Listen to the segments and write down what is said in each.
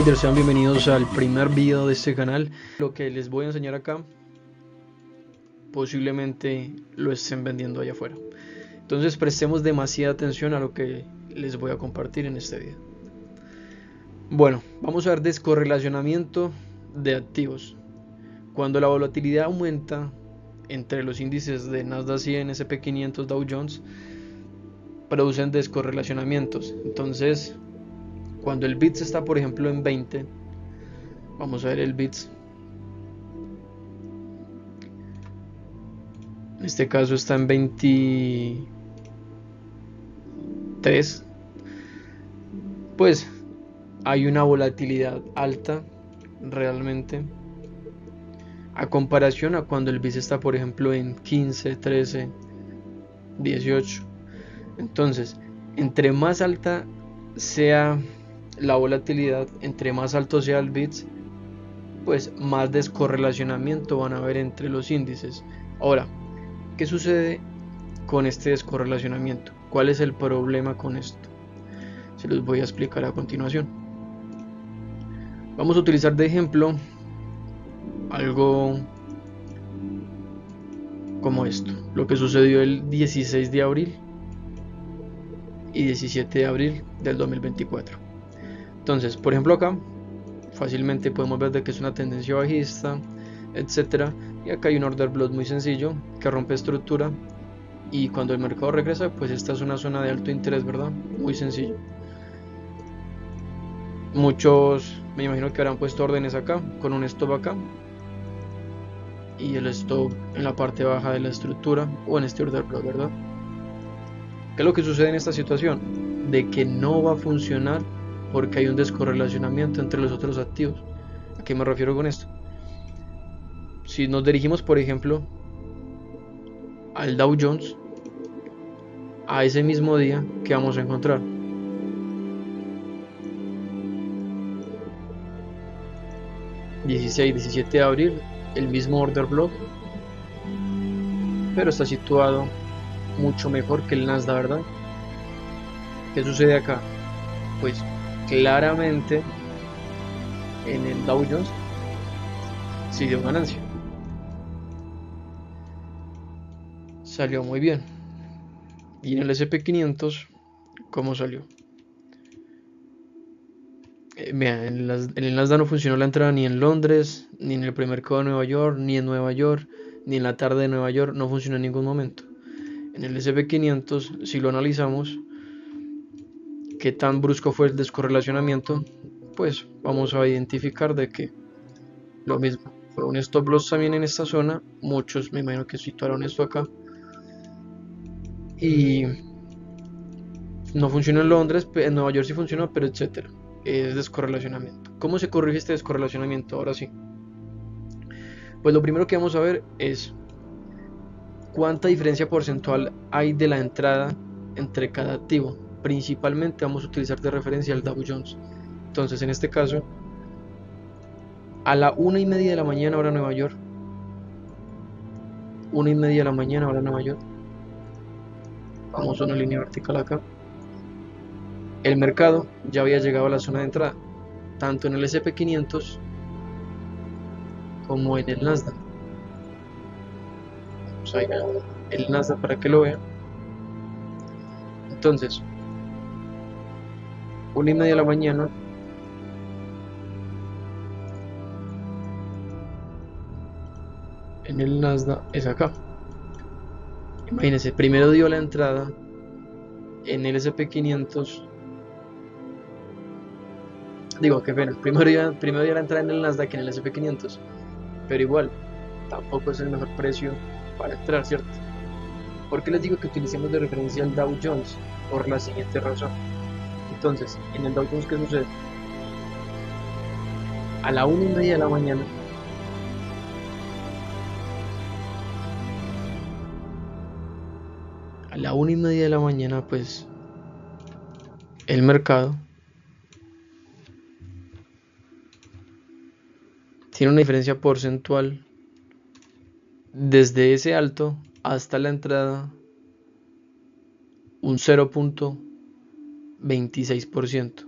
Sean bienvenidos al primer video de este canal. Lo que les voy a enseñar acá posiblemente lo estén vendiendo allá afuera, entonces prestemos demasiada atención a lo que les voy a compartir en este video. Bueno, vamos a ver descorrelacionamiento de activos. Cuando la volatilidad aumenta entre los índices de Nasdaq 100, S&P 500, Dow Jones, producen descorrelacionamientos. Entonces, cuando el VIX está, por ejemplo, en 20, vamos a ver el VIX. En este caso está en 23. Pues hay una volatilidad alta realmente a comparación a cuando el VIX está, por ejemplo, en 15, 13, 18. Entonces, entre más alta sea la volatilidad, entre más alto sea el VIX, pues más descorrelacionamiento van a haber entre los índices. Ahora, ¿qué sucede con este descorrelacionamiento? ¿Cuál es el problema con esto? Se los voy a explicar a continuación. Vamos a utilizar de ejemplo algo como esto, lo que sucedió el 16 de abril y 17 de abril del 2024. Entonces, por ejemplo, acá fácilmente podemos ver de que es una tendencia bajista, etcétera, y acá hay un order block muy sencillo que rompe estructura, y cuando el mercado regresa, pues esta es una zona de alto interés, ¿verdad? Muy sencillo. Muchos me imagino que habrán puesto órdenes acá con un stop acá y el stop en la parte baja de la estructura o en este order block, ¿verdad? ¿Qué es lo que sucede en esta situación? De que no va a funcionar porque hay un descorrelacionamiento entre los otros activos. ¿A qué me refiero con esto? Si nos dirigimos, por ejemplo, al Dow Jones, a ese mismo día, ¿qué vamos a encontrar? ...16, 17 de abril, el mismo order block, pero está situado mucho mejor que el Nasdaq, ¿verdad? ¿Qué sucede acá? Pues claramente en el Dow Jones sí dio ganancia, salió muy bien. Y en el S&P 500, ¿cómo salió? Vean, en el Nasdaq no funcionó la entrada ni en Londres, ni en el premercado de Nueva York, ni en Nueva York, ni en la tarde de Nueva York, no funcionó en ningún momento. En el S&P 500, si lo analizamos, qué tan brusco fue el descorrelacionamiento, pues vamos a identificar de que lo mismo, fue un stop loss también en esta zona, muchos me imagino que situaron esto acá, y no funcionó en Londres, en Nueva York sí funcionó, pero etcétera. Es descorrelacionamiento. ¿Cómo se corrige este descorrelacionamiento? Ahora sí. Pues lo primero que vamos a ver es cuánta diferencia porcentual hay de la entrada entre cada activo. Principalmente vamos a utilizar de referencia el Dow Jones. Entonces, en este caso, a la 1:30 de la mañana hora Nueva York, 1:30 de la mañana hora Nueva York, vamos a una línea vertical acá, el mercado ya había llegado a la zona de entrada, tanto en el S&P 500 como en el Nasdaq. Vamos a ir a el Nasdaq para que lo vean. Entonces, 1:30 de la mañana, en el Nasdaq es acá. Imagínense, primero dio la entrada en el S&P 500. Digo, qué pena, primero dio la entrada en el Nasdaq que en el S&P 500. Pero igual, tampoco es el mejor precio para entrar, ¿cierto? ¿Por qué les digo que utilicemos de referencia el Dow Jones? Por la siguiente razón. Entonces, en el Dow Jones, ¿qué sucede? A la 1:30 de la mañana, pues el mercado tiene una diferencia porcentual desde ese alto hasta la entrada, un 0.26%.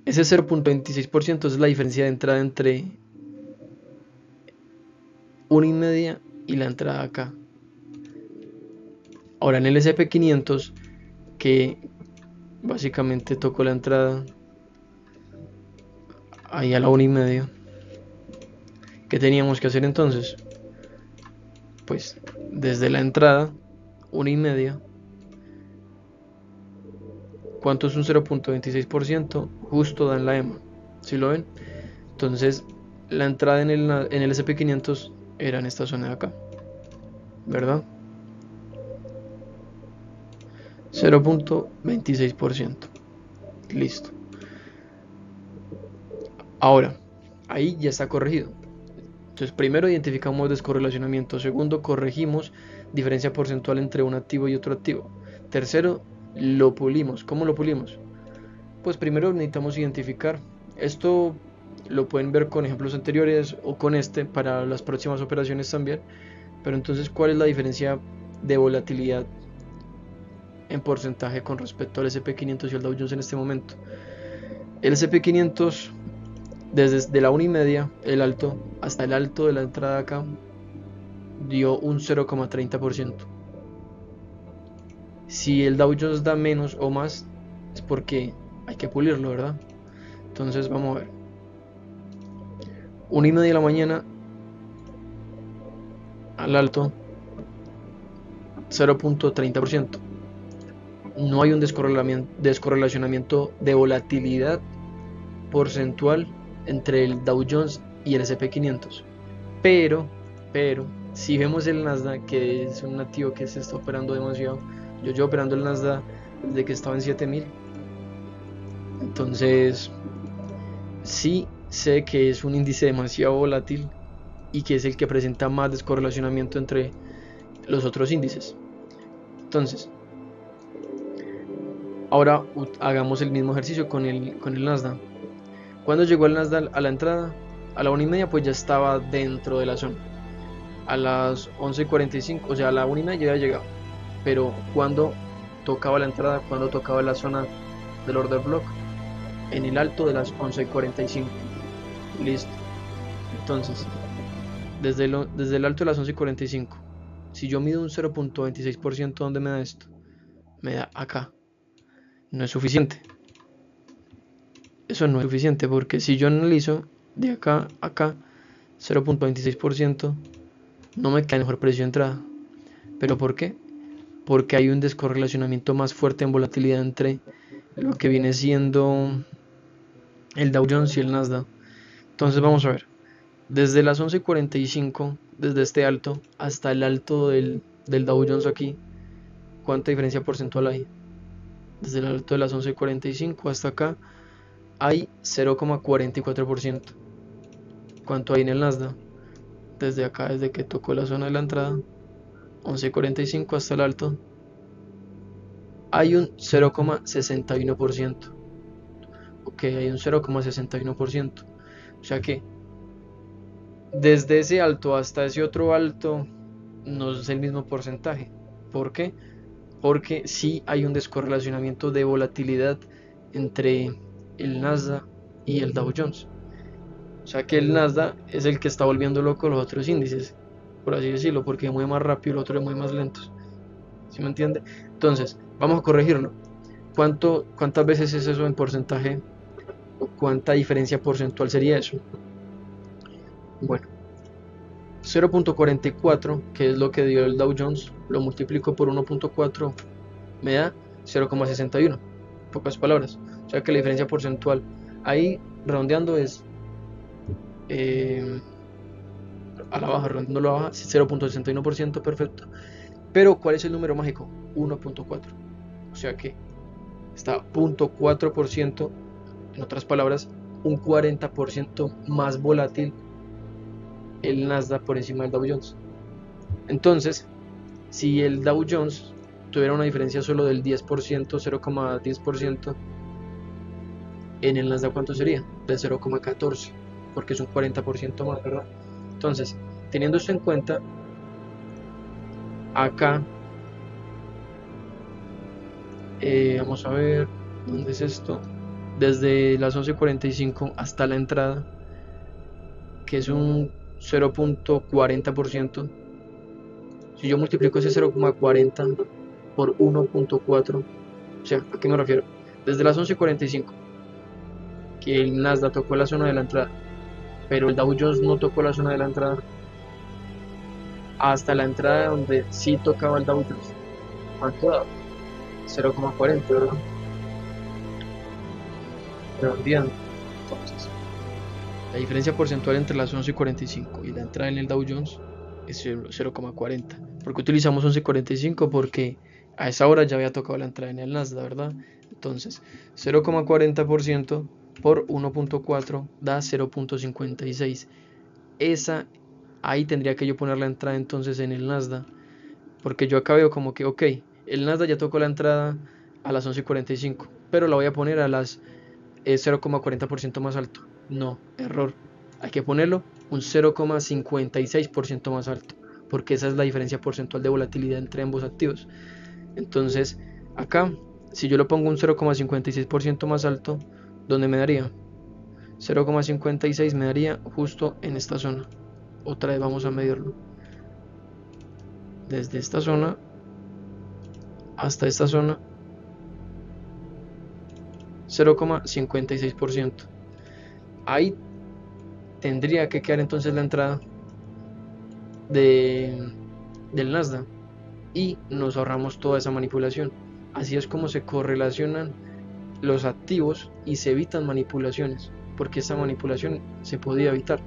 Ese 0.26% es la diferencia de entrada entre 1,5 y la entrada acá. Ahora en el SP500, que básicamente tocó la entrada ahí a la 1,5, ¿qué teníamos que hacer entonces? Pues desde la entrada 1,5, ¿cuánto es un 0.26%? Justo da en la EMA, ¿sí lo ven? Entonces la entrada en el SP500 era en esta zona de acá, ¿verdad? 0.26%. Listo. Ahora, ahí ya está corregido. Entonces, primero identificamos descorrelacionamiento. Segundo, corregimos diferencia porcentual entre un activo y otro activo. Tercero, lo pulimos. ¿Cómo lo pulimos? Pues primero necesitamos identificar. Esto lo pueden ver con ejemplos anteriores o con este para las próximas operaciones también. Pero entonces, ¿cuál es la diferencia de volatilidad en porcentaje con respecto al SP500 y al Dow Jones en este momento? El SP500, desde la 1,5, el alto, hasta el alto de la entrada acá, dio un 0,30%. Si el Dow Jones da menos o más, es porque hay que pulirlo, ¿verdad? Entonces vamos a ver. 1,5 de la mañana al alto, 0.30%. No hay un descorrelacionamiento de volatilidad porcentual entre el Dow Jones y el SP500. Pero, si vemos el Nasdaq, que es un activo que se está operando demasiado, yo llevo operando el Nasdaq desde que estaba en 7000. Entonces, sí sé que es un índice demasiado volátil y que es el que presenta más descorrelacionamiento entre los otros índices. Entonces, ahora hagamos el mismo ejercicio con el Nasdaq. Cuando llegó el Nasdaq a la entrada, a la 1,5, pues ya estaba dentro de la zona. A las 11:45, o sea, a la 1,5 ya había llegado. Pero cuando tocaba la entrada, cuando tocaba la zona del order block, en el alto de las 11:45. Listo. Entonces, desde el alto de las 11:45, si yo mido un 0.26%, ¿dónde me da esto? Me da acá. No es suficiente. Eso no es suficiente porque si yo analizo de acá a acá, 0.26%, no me cae mejor precio de entrada. ¿Pero por qué? Porque hay un descorrelacionamiento más fuerte en volatilidad entre lo que viene siendo el Dow Jones y el Nasdaq. Entonces vamos a ver. Desde las 11:45, desde este alto hasta el alto del Dow Jones aquí, ¿cuánta diferencia porcentual hay? Desde el alto de las 11:45 hasta acá hay 0,44%. ¿Cuánto hay en el Nasdaq? Desde acá, desde que tocó la zona de la entrada, 11:45 hasta el alto, hay un 0,61%. Ok, hay un 0,61%. O sea que desde ese alto hasta ese otro alto no es el mismo porcentaje. ¿Por qué? Porque sí hay un descorrelacionamiento de volatilidad entre el Nasdaq y el Dow Jones. O sea que el Nasdaq es el que está volviendo loco los otros índices, por así decirlo, porque mueve más rápido y el otro mueve más lento. ¿Sí me entiende? Entonces, vamos a corregirlo. ¿Cuántas veces es eso en porcentaje? ¿O cuánta diferencia porcentual sería eso? Bueno, 0.44, que es lo que dio el Dow Jones, lo multiplico por 1.4, me da 0,61. Pocas palabras. O sea que la diferencia porcentual ahí redondeando es a la baja, redondeando a la baja, 0.61%, perfecto. Pero ¿cuál es el número mágico? 1.4. O sea que está 0.4%, en otras palabras, un 40% más volátil el Nasdaq por encima del Dow Jones. Entonces, si el Dow Jones tuviera una diferencia solo del 10%, 0,10%, en el Nasdaq ¿cuánto sería? De 0,14, porque es un 40% más, ¿verdad? Entonces, teniendo esto en cuenta, acá, vamos a ver, ¿dónde es esto? desde las 11:45 hasta la entrada, que es un 0.40%. Si yo multiplico ese 0.40 por 1.4, o sea, ¿a qué me refiero? Desde las 11:45, que el Nasdaq tocó la zona de la entrada, pero el Dow Jones no tocó la zona de la entrada, hasta la entrada donde sí tocaba el Dow Jones. ¿Cuánto da? 0.40, ¿verdad? Redondeando. Entonces, la diferencia porcentual entre las 11:45 y la entrada en el Dow Jones es 0.40. ¿Por qué utilizamos 11:45? Porque a esa hora ya había tocado la entrada en el Nasdaq, ¿verdad? Entonces, 0.40% por 1.4 da 0.56. Esa, ahí tendría que yo poner la entrada entonces en el Nasdaq. Porque yo acá veo como que, ok, el Nasdaq ya tocó la entrada a las 11:45, pero la voy a poner a las 0.40% más alto. No, error. Hay que ponerlo un 0.56% más alto, porque esa es la diferencia porcentual de volatilidad entre ambos activos. Entonces, acá, si yo lo pongo un 0.56% más alto, ¿dónde me daría? 0.56 me daría justo en esta zona. Otra vez vamos a medirlo. Desde esta zona hasta esta zona, 0.56%. Ahí tendría que quedar entonces la entrada de, del Nasdaq y nos ahorramos toda esa manipulación. Así es como se correlacionan los activos y se evitan manipulaciones, porque esa manipulación se podía evitar.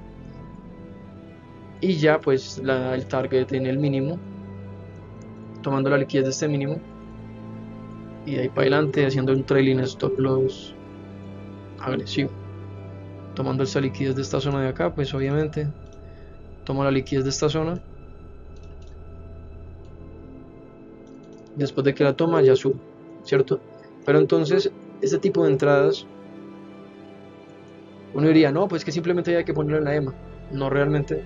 Y ya pues el target en el mínimo, tomando la liquidez de este mínimo y de ahí para adelante haciendo un trailing stop loss agresivo, tomando esa liquidez de esta zona de acá, pues obviamente tomo la liquidez de esta zona, después de que la toma ya sube, ¿cierto? Pero entonces este tipo de entradas, uno diría, no, pues que simplemente hay que ponerlo en la EMA. No, realmente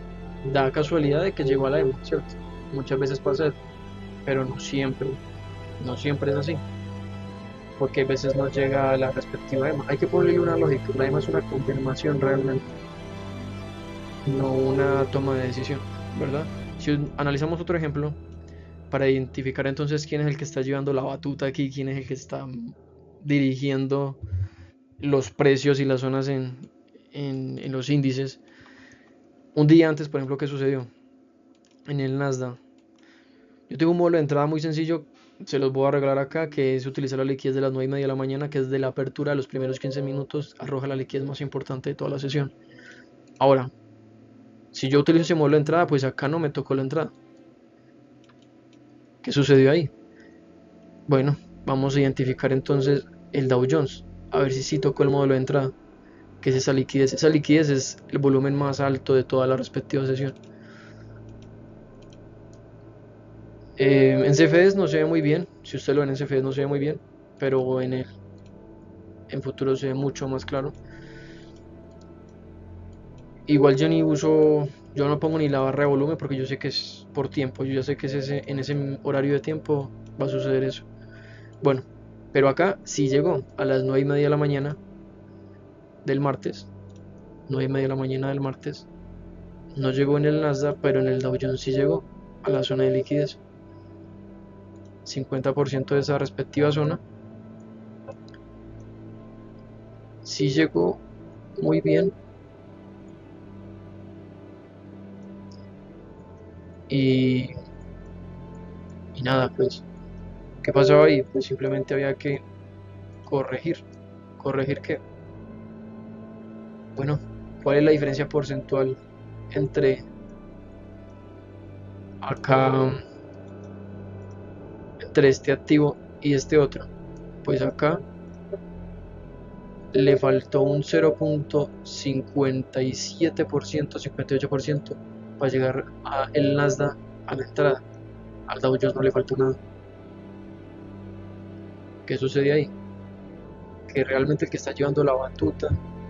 da casualidad de que llegó a la EMA, ¿cierto? Muchas veces pasa, pero no siempre es así, porque a veces no llega a la respectiva EMA. Hay que ponerle una lógica, la EMA es una confirmación realmente, no una toma de decisión, ¿verdad? Si analizamos otro ejemplo, para identificar entonces quién es el que está llevando la batuta aquí, quién es el que está dirigiendo los precios y las zonas en los índices. Un día antes, por ejemplo, ¿qué sucedió? En el Nasdaq. Yo tengo un modelo de entrada muy sencillo, se los voy a arreglar acá, que es utilizar la liquidez de las 9:30 de la mañana, que es de la apertura de los primeros 15 minutos, arroja la liquidez más importante de toda la sesión. Ahora, si yo utilizo ese modelo de entrada, pues acá no me tocó la entrada. ¿Qué sucedió ahí? Bueno, vamos a identificar entonces el Dow Jones, a ver si sí tocó el modelo de entrada, que es esa liquidez. Esa liquidez es el volumen más alto de toda la respectiva sesión. En CFDs no se ve muy bien, si usted lo ve en CFDs no se ve muy bien, pero en futuro se ve mucho más claro. Igual yo no pongo ni la barra de volumen porque yo sé que es por tiempo, yo ya sé que es en ese horario de tiempo va a suceder eso. Bueno, pero acá sí llegó a las 9:30 de la mañana del martes, 9:30 de la mañana del martes. No llegó en el Nasdaq, pero en el Dow Jones sí llegó a la zona de liquidez. 50% de esa respectiva zona. Sí llegó muy bien. Y, y nada, pues, ¿qué pasaba ahí? Pues simplemente había que corregir. ¿Corregir qué? Bueno, ¿cuál es la diferencia porcentual entre acá, entre este activo y este otro? Pues acá le faltó un 0.57%, 58% para llegar a el Nasdaq a la entrada. Al Dow Jones no le faltó nada. ¿Qué sucede ahí? Que realmente el que está llevando la batuta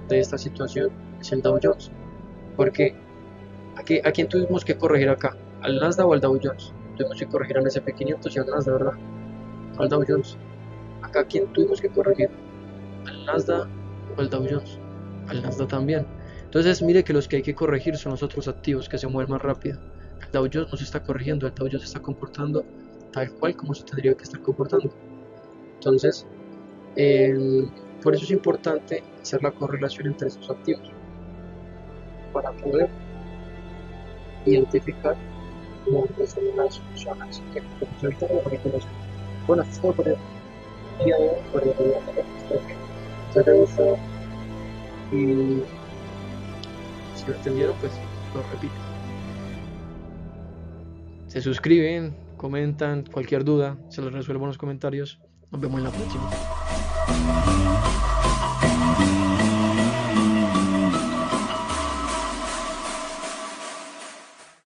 de esta situación es el Dow Jones. Porque ¿a quién tuvimos que corregir acá? ¿Al Nasdaq o al Dow Jones? Tuvimos que corregir al SP 500 y al Nasdaq, ¿verdad? Al Dow Jones. Acá, ¿quién tuvimos que corregir? Al Nasdaq o el Dow Jones, al Nasdaq también. Entonces mire que los que hay que corregir son los otros activos que se mueven más rápido. El Dow Jones no se está corrigiendo, el Dow Jones se está comportando tal cual como se tendría que estar comportando. Entonces, por eso es importante hacer la correlación entre estos activos para poder identificar dónde son las zonas que representan la manipulación. Bueno, esto es todo por el día de hoy, por el día de hoy. Espero que les haya gustado y si lo entendieron, pues lo repito. Se suscriben, comentan, cualquier duda, se los resuelvo en los comentarios. Nos vemos en la próxima.